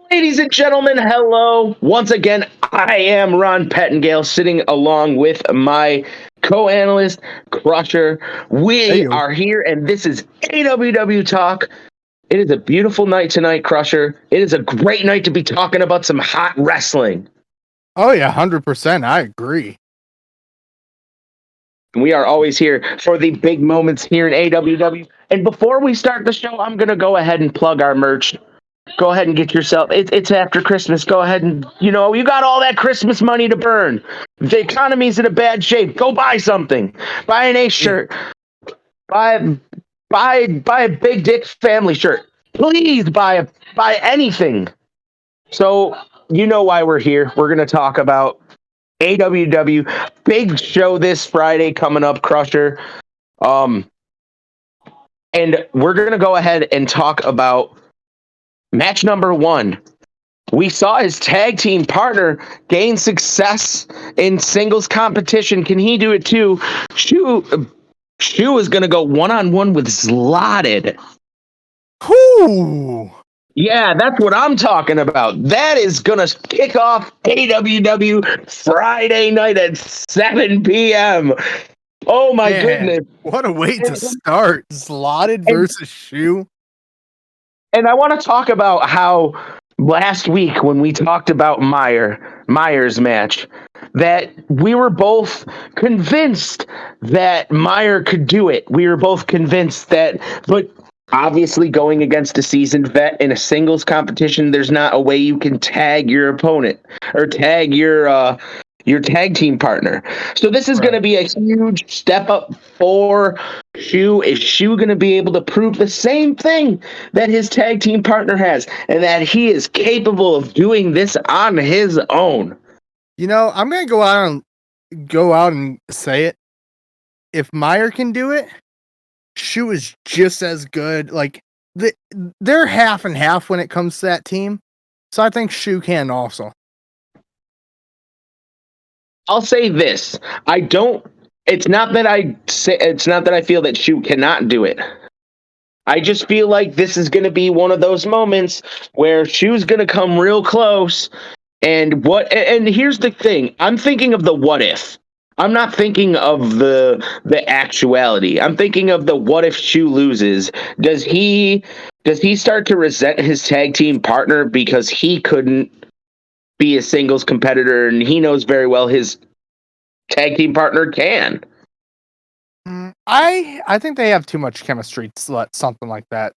Ladies and gentlemen, hello. Once again, I am Ron Pettengale, sitting along with my co-analyst, Crusher. Hey, We yo. are here, and this is AWW Talk. It is a beautiful night tonight, Crusher. It is a great night to be talking about some hot wrestling. Oh, yeah, 100%. I agree. We are always here for the big moments here in AWW. And before we start the show, I'm going to go ahead and plug our merch. Go ahead and get yourself. It's after Christmas. Go ahead and you got all that Christmas money to burn. The economy's in a bad shape. Go buy something. Buy an Ace shirt. Buy a Big Dick family shirt. Please buy anything. So you know why we're here. We're gonna talk about AWW. Big show this Friday coming up, Crusher. And we're gonna go ahead and talk about match number 1. We saw his tag team partner gain success in singles competition. Can he do it too? Shu is going to go one-on-one with Slotted. Whoo! Yeah, that's what I'm talking about. That is going to kick off AWW Friday night at 7 p.m. Oh, my goodness. What a way to start. Slotted versus Shu. And I want to talk about how last week when we talked about Myers match, that we were both convinced that Meyer could do it. We were both convinced that, but obviously going against a seasoned vet in a singles competition, there's not a way you can tag your opponent or tag your tag team partner. So this is going to be a huge step up for Shu. Is Shu going to be able to prove the same thing that his tag team partner has, and that he is capable of doing this on his own? You know, I'm going to go out and say it. If Meyer can do it, Shu is just as good. Like, they're half and half when it comes to that team. So I think Shu can also. I'll say this. It's not that I feel that Shu cannot do it. I just feel like this is going to be one of those moments where Shu's going to come real close. And here's the thing. I'm thinking of the what if. I'm not thinking of the actuality. I'm thinking of the what if Shu loses. Does he start to resent his tag team partner because he couldn't be a singles competitor, and he knows very well his tag team partner can? I think they have too much chemistry to let something like that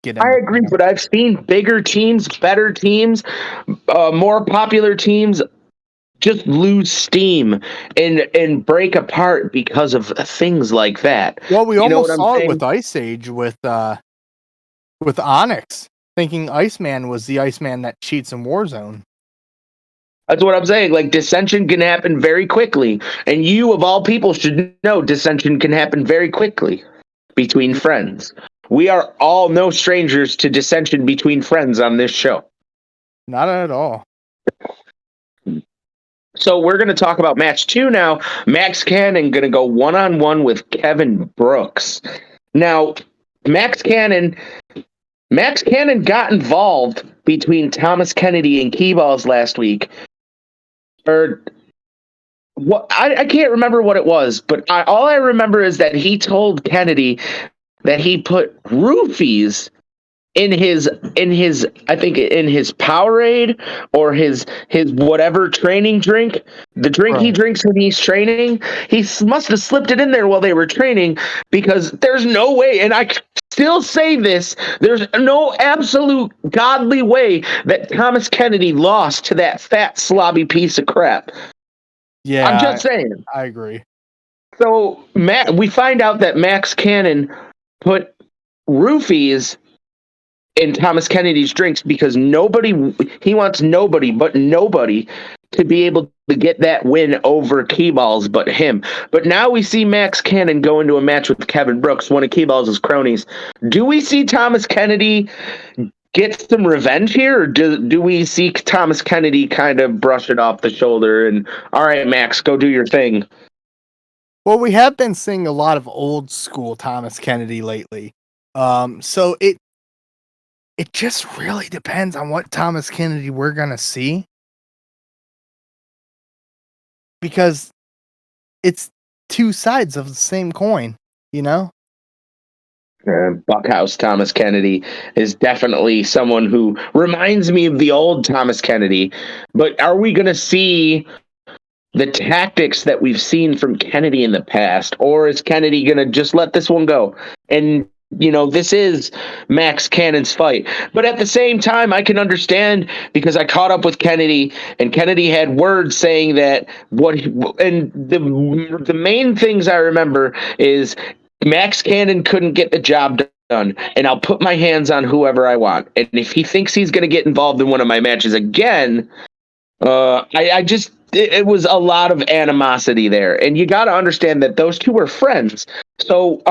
get in. I agree, but I've seen bigger teams, better teams, more popular teams just lose steam and break apart because of things like that. Well, we almost saw it with Ice Age with Onyx, thinking Iceman was the Iceman that cheats in Warzone. That's what I'm saying. Like, dissension can happen very quickly, and you of all people should know dissension can happen very quickly between friends. We are all no strangers to dissension between friends on this show. Not at all. So we're going to talk about match 2 now. Max Cannon going to go one-on-one with Kevin Brooks. Now, Max Cannon got involved between Thomas Kennedy and Keyballs last week. Or what? I can't remember what it was, but all I remember is that he told Kennedy that he put roofies in his I think in his Powerade or his whatever training drink, the drink he drinks when he's training. He must have slipped it in there while they were training, because there's no way, and I still say this, there's no absolute godly way that Thomas Kennedy lost to that fat slobby piece of crap. Yeah, I'm just saying. I agree. So we find out that Max Cannon put roofies in Thomas Kennedy's drinks because he wants nobody to be able to get that win over Keyballs but him. But now we see Max Cannon go into a match with Kevin Brooks, one of Keyballs' cronies. Do we see Thomas Kennedy get some revenge here, or do we see Thomas Kennedy kind of brush it off the shoulder and, all right, Max, go do your thing? Well, we have been seeing a lot of old school Thomas Kennedy lately. So it just really depends on what Thomas Kennedy we're gonna see. Because it's two sides of the same coin, you know? Buckhouse Thomas Kennedy is definitely someone who reminds me of the old Thomas Kennedy. But are we going to see the tactics that we've seen from Kennedy in the past, or is Kennedy going to just let this one go? And this is Max Cannon's fight. But at the same time, I can understand because I caught up with Kennedy, and Kennedy had words saying that the main things I remember is Max Cannon couldn't get the job done, and I'll put my hands on whoever I want. And if he thinks he's going to get involved in one of my matches again, it was a lot of animosity there. And you got to understand that those two were friends. So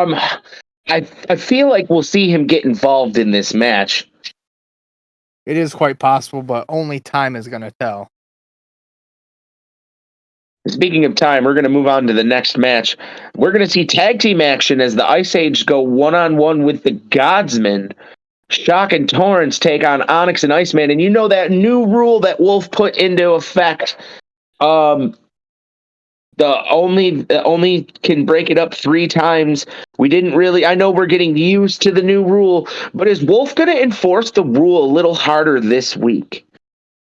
I feel like we'll see him get involved in this match. It is quite possible, but only time is going to tell. Speaking of time, we're going to move on to the next match. We're going to see tag team action as the Ice Age go one-on-one with the Godsmen. Shock and Torrance take on Onyx and Iceman. And you know that new rule that Wolf put into effect, the only can break it up 3 times. I know we're getting used to the new rule, but is Wolf going to enforce the rule a little harder this week?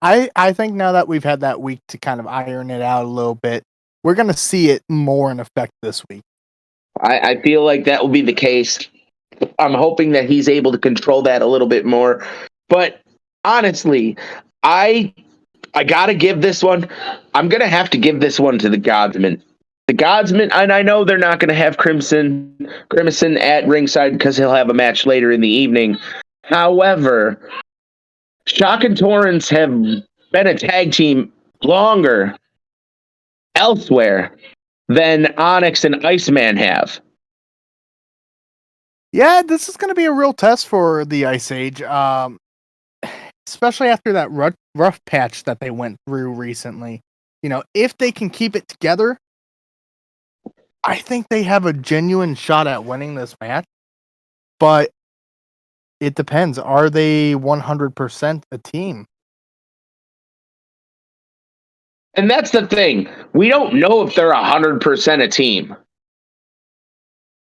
I think now that we've had that week to kind of iron it out a little bit, we're going to see it more in effect this week. I feel like that will be the case. I'm hoping that he's able to control that a little bit more. But honestly, I got to give this one. I'm going to have to give this one to the Godsmen. The Godsmen, and I know they're not going to have Crimson at ringside because he'll have a match later in the evening. However, Shock and Torrance have been a tag team longer elsewhere than Onyx and Iceman have. Yeah, this is going to be a real test for the Ice Age, especially after that rough patch that they went through recently. If they can keep it together, I think they have a genuine shot at winning this match. But it depends. Are they 100% a team? And that's the thing. We don't know if they're 100% a team.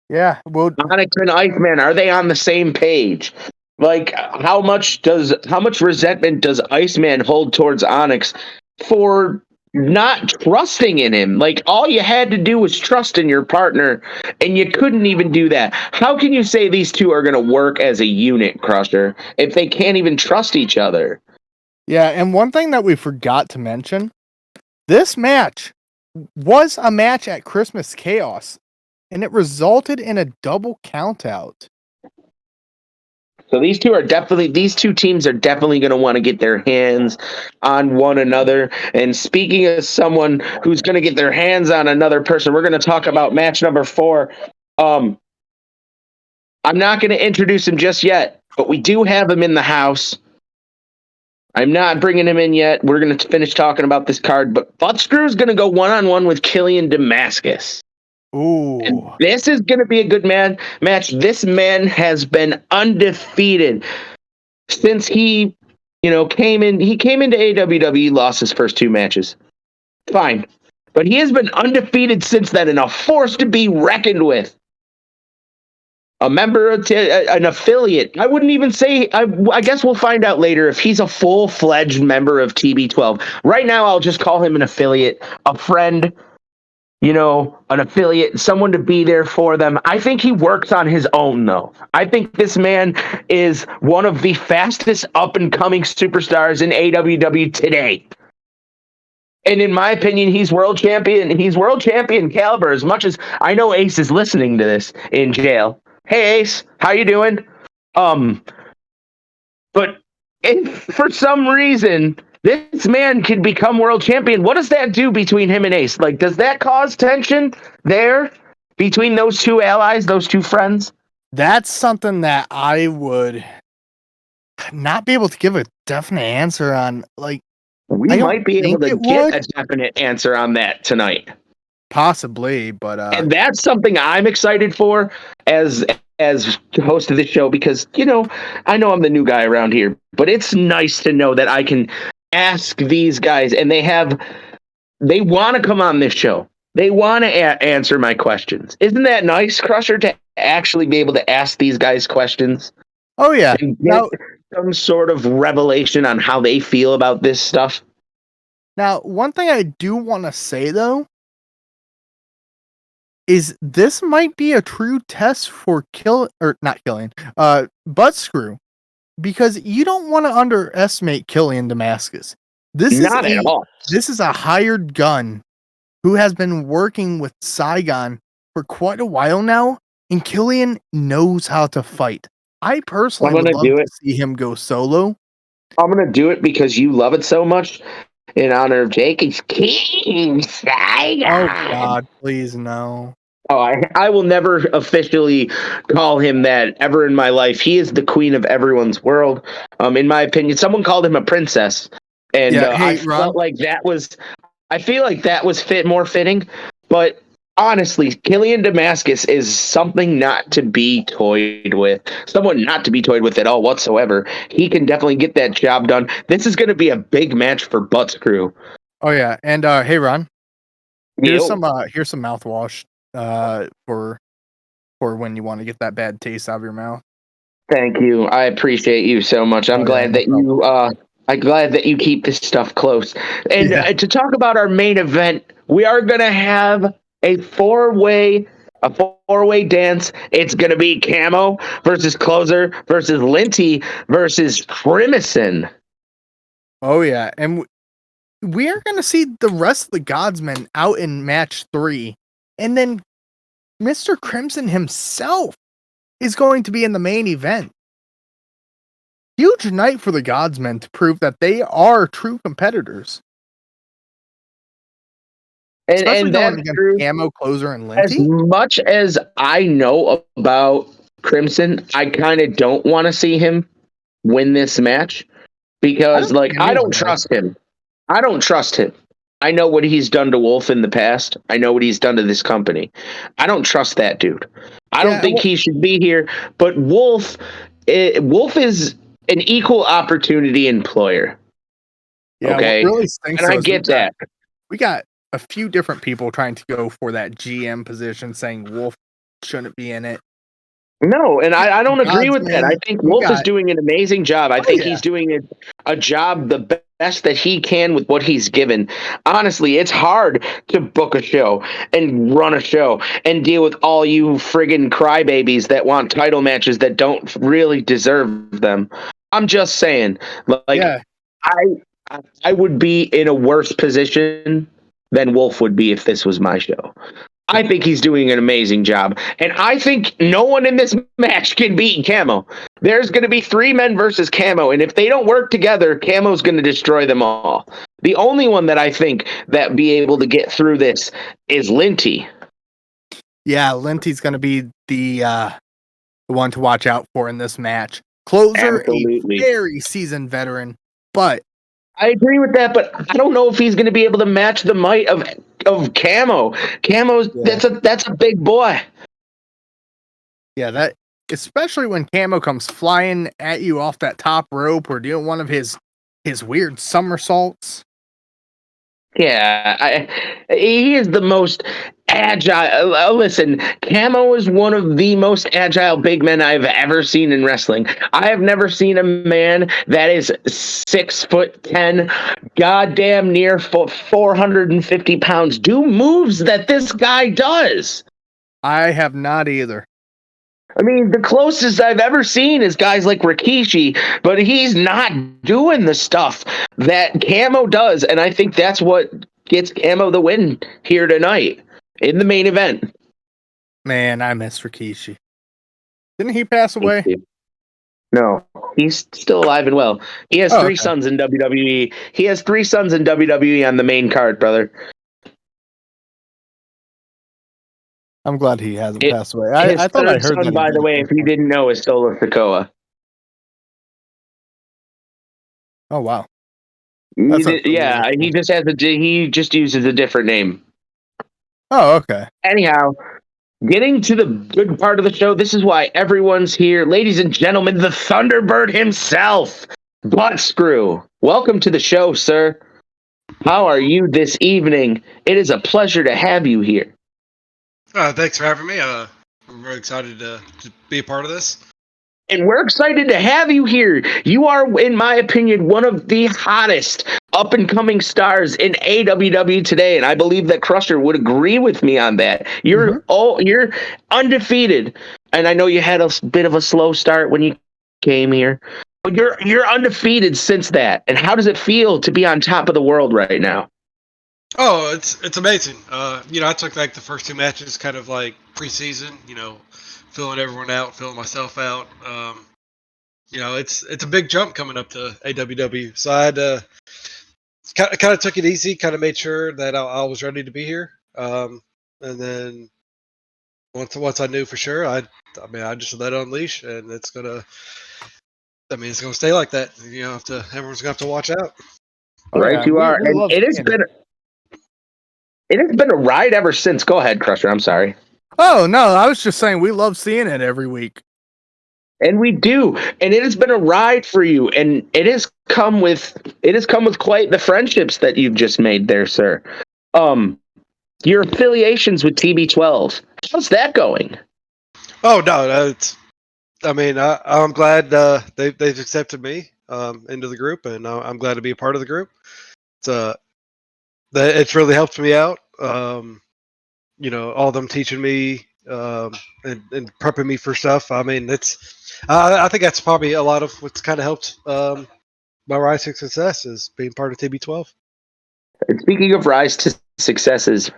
Yeah. Well, Onyx and Iceman, are they on the same page? Like, how much resentment does Iceman hold towards Onyx for not trusting in him? Like, all you had to do was trust in your partner, and you couldn't even do that. How can you say these two are going to work as a unit, Crusher, if they can't even trust each other? Yeah, and one thing that we forgot to mention, this match was a match at Christmas Chaos, and it resulted in a double countout. So these two teams are definitely going to want to get their hands on one another. And speaking of someone who's going to get their hands on another person, we're going to talk about match number 4. I'm not going to introduce him just yet, but we do have him in the house. I'm not bringing him in yet. We're going to finish talking about this card, but Buttscrew is going to go one-on-one with Killian Damascus. Ooh. And this is going to be a good match. This man has been undefeated since he, came into AWW, lost his first 2 matches. Fine. But he has been undefeated since then and a force to be reckoned with. A member of an affiliate. I wouldn't even say, I guess we'll find out later if he's a full-fledged member of TB12. Right now, I'll just call him an affiliate, a friend, an affiliate, someone to be there for them. I think he works on his own, though. I think this man is one of the fastest up-and-coming superstars in AWW today. And in my opinion, he's world champion. He's world champion caliber, as much as I know Ace is listening to this in jail. Hey, Ace, how you doing? But if for some reason this man can become world champion, what does that do between him and Ace? Like, does that cause tension there between those two allies, those two friends? That's something that I would not be able to give a definite answer on. Like, we might be able to get a definite answer on that tonight. Possibly, but and that's something I'm excited for as as host of the show because, I know I'm the new guy around here, but it's nice to know that I can ask these guys and they want to come on this show. They want to answer my questions. Isn't that nice, Crusher, to actually be able to ask these guys questions Oh yeah. and get Now, some sort of revelation on how they feel about this stuff? now, one thing I do want to say though is this might be a true test for Butt Screw, because you don't want to underestimate Killian Damascus. Not at all. This is a hired gun who has been working with Saigon for quite a while now, and Killian knows how to fight. I personally would love to see him go solo. I'm going to do it because you love it so much in honor of Jake. King Saigon. Oh God, please no. Oh, I will never officially call him that ever in my life. He is the queen of everyone's world. In my opinion, someone called him a princess, and I felt like that was. I feel like that was more fitting, but honestly, Killian Damascus is something not to be toyed with. Someone not to be toyed with at all whatsoever. He can definitely get that job done. This is going to be a big match for Butt's crew. Oh yeah, and hey Ron, here's some mouthwash for when you want to get that bad taste out of your mouth. Thank you. I appreciate you so much. I'm glad that you keep this stuff close. And to talk about our main event, we are going to have a four-way dance. It's going to be Camo versus Closer versus Linty versus Crimson. Oh yeah, and we are going to see the rest of the Godsmen out in match 3. And then Mr. Crimson himself is going to be in the main event. Huge night for the Godsmen to prove that they are true competitors. And that's true. Camo, Closer, and Linty. As much as I know about Crimson, I kind of don't want to see him win this match because, I don't trust him. I don't trust him. I know what he's done to Wolf in the past. I know what he's done to this company. I don't trust that dude. I don't think he should be here. But Wolf is an equal opportunity employer. Yeah, okay, what really stinks, and I get that. We got a few different people trying to go for that GM position, saying Wolf shouldn't be in it. No, and I don't agree with that. I think Wolf is doing an amazing job. I think he's doing a job the best that he can with what he's given. Honestly, it's hard to book a show and run a show and deal with all you friggin' crybabies that want title matches that don't really deserve them. I'm just saying, I would be in a worse position than Wolf would be if this was my show. I think he's doing an amazing job. And I think no one in this match can beat Camo. There's going to be 3 men versus Camo. And if they don't work together, Camo's going to destroy them all. The only one that I think that be able to get through this is Linty. Yeah, Linty's going to be the one to watch out for in this match. Closer, absolutely. A very seasoned veteran, but I agree with that, but I don't know if he's going to be able to match the might of Camo. Camo's that's a big boy. Yeah, that especially when Camo comes flying at you off that top rope or doing one of his weird somersaults. Yeah, he is the most agile. Listen, Camo is one of the most agile big men I've ever seen in wrestling. I have never seen a man that is 6'10", goddamn near 450 pounds, do moves that this guy does. I have not either. I mean, the closest I've ever seen is guys like Rikishi, but he's not doing the stuff that Camo does, and I think that's what gets Camo the win here tonight in the main event. Man, I miss Rikishi. Didn't he pass away? No, he's still alive and well. He has 3 sons in WWE. He has 3 sons in WWE on the main card, brother. I'm glad he hasn't passed away. I thought I heard son, that. By the way, if you didn't know, is Solo Sikoa. Oh wow! He just uses a different name. Oh, okay. Anyhow, Getting to the good part of the show, this is why everyone's here. Ladies and gentlemen, the Thunderbird himself, Butt Screw. Welcome to the show, sir. How are you this evening? It is a pleasure to have you here. Thanks for having me. I'm really excited to be a part of this. And we're excited to have you here. You are, in my opinion, one of the hottest up-and-coming stars in AWW today, and I believe that Crusher would agree with me on that. You're undefeated, and I know you had a bit of a slow start when you came here, but you're undefeated since that. And how does it feel to be on top of the world right now? Oh, it's amazing. I took like the first two matches kind of like preseason. Filling everyone out, filling myself out. It's a big jump coming up to AWW. So I had to kind of took it easy, kind of made sure that I was ready to be here. And then once I knew for sure, I just let it unleash, and it's gonna stay like that. Everyone's gonna have to watch out. Right, you are, and it has been a ride ever since. Go ahead, Crusher. I'm sorry. Oh, no, I was just saying we love seeing it every week. And we do. And it has been a ride for you. And it has come with quite the friendships that you've just made there, sir. Your affiliations with TB12. How's that going? Oh, no, I'm glad they've accepted me into the group, and I'm glad to be a part of the group. It's really helped me out. All of them teaching me and prepping me for stuff. I mean, I think that's probably a lot of what's kind of helped my rise to success is being part of TB12. And speaking of rise to successes,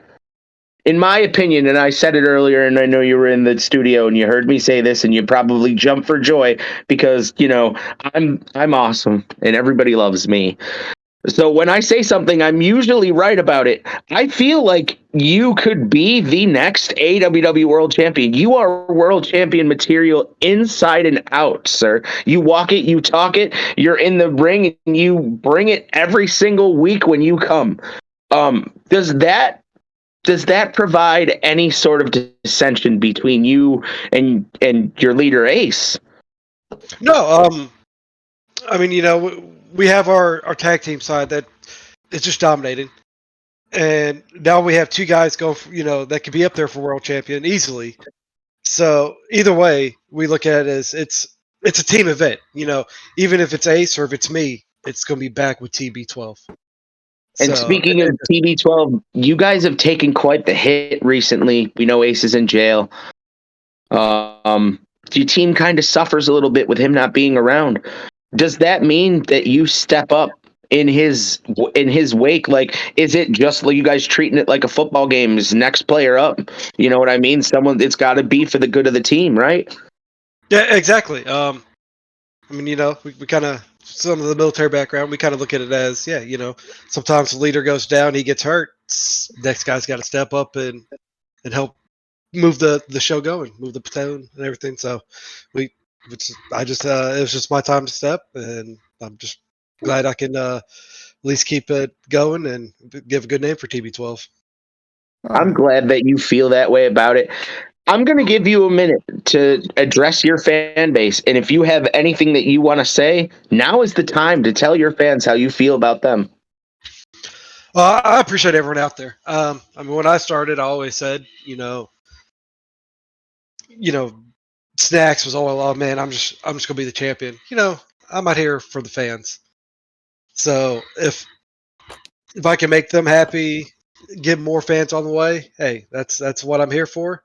in my opinion, and I said it earlier, and I know you were in the studio and you heard me say this, and you probably jumped for joy because I'm awesome and everybody loves me. So when I say something, I'm usually right about it. I feel like you could be the next AWW World Champion. You are World Champion material inside and out, sir. You walk it, you talk it, you're in the ring, and you bring it every single week when you come. Does that provide any sort of dissension between you and your leader, Ace? No, we have our tag team side that is just dominating, and now we have two guys that could be up there for world champion easily. So either way, we look at it as it's a team event. Even if it's Ace or if it's me, it's going to be back with TB12. And speaking of TB12, you guys have taken quite the hit recently. We know Ace is in jail. Your team kind of suffers a little bit with him not being around. Does that mean that you step up in his wake? Like, is it just like you guys treating it like a football game? Is next player up? You know what I mean? It's got to be for the good of the team, right? Yeah, exactly. We kind of, some of the military background, we kind of look at it as, sometimes the leader goes down, he gets hurt. Next guy's got to step up and help move the show going, move the platoon and everything. So it was just my time to step, and I'm just glad I can at least keep it going and give a good name for TB12. I'm glad that you feel that way about it. I'm going to give you a minute to address your fan base, and if you have anything that you want to say, now is the time to tell your fans how you feel about them. Well, I appreciate everyone out there. When I started, I always said, Snacks was all, oh man, I'm just gonna be the champion. I'm out here for the fans. So if I can make them happy, get more fans on the way, hey, that's what I'm here for.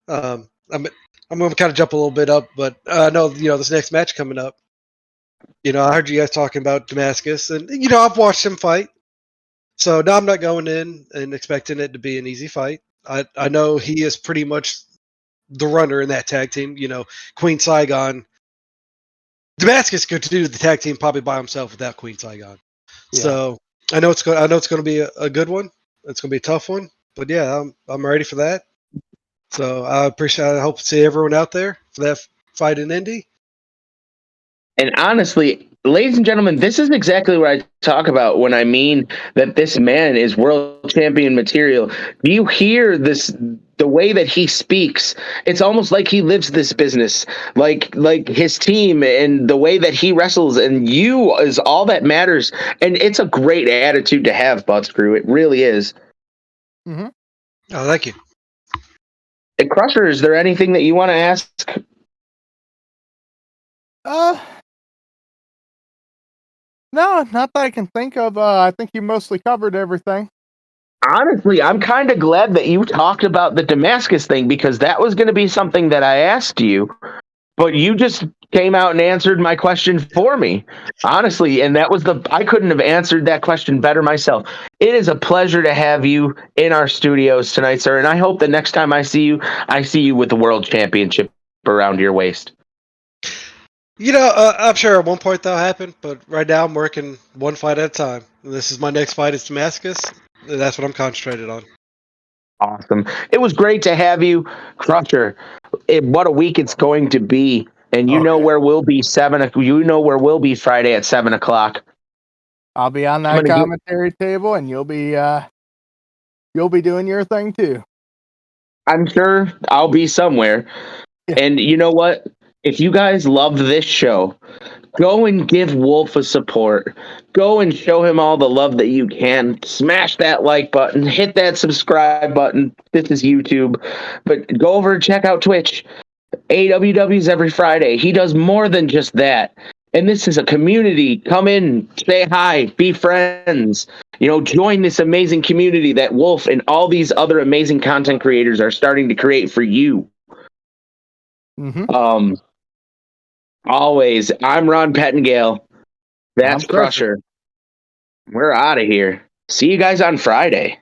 I'm gonna kind of jump a little bit up, but I know this next match coming up. I heard you guys talking about Damascus, and I've watched him fight. So now I'm not going in and expecting it to be an easy fight. I know he is pretty much the runner in that tag team. Queen Saigon. Damascus could do the tag team probably by himself without Queen Saigon. Yeah. So I know it's going to be a good one. It's going to be a tough one, but yeah, I'm ready for that. So I hope to see everyone out there for that fight in Indy. And honestly, ladies and gentlemen, this is exactly what I talk about when I mean that this man is world champion material. Do you hear this the way that he speaks, it's almost like he lives this business, like his team and the way that he wrestles, and you is all that matters. And it's a great attitude to have, Butts Crew. It really is. Oh, thank you. And Crusher, is there anything that you want to ask? No, not that I can think of. I think you mostly covered everything. Honestly, I'm kind of glad that you talked about the Damascus thing, because that was going to be something that I asked you, but you just came out and answered my question for me. Honestly, and I couldn't have answered that question better myself. It is a pleasure to have you in our studios tonight, sir, and I hope the next time I see you with the World Championship around your waist. I'm sure at one point that'll happen, but right now I'm working one fight at a time. This is my next fight. It's Damascus. And that's what I'm concentrated on. Awesome. It was great to have you, Crusher. What a week it's going to be. And you know where we'll be where we'll be Friday at 7:00. I'll be on that commentary table, and you'll be doing your thing too. I'm sure I'll be somewhere. Yeah. And you know what? If you guys love this show, go and give Wolf a support. Go and show him all the love that you can. Smash that like button. Hit that subscribe button. This is YouTube. But go over and check out Twitch. AWW's every Friday. He does more than just that. And this is a community. Come in, say hi, be friends. Join this amazing community that Wolf and all these other amazing content creators are starting to create for you. Mm-hmm. Always, I'm Ron Pettingale. That's I'm Crusher. We're out of here. See you guys on Friday.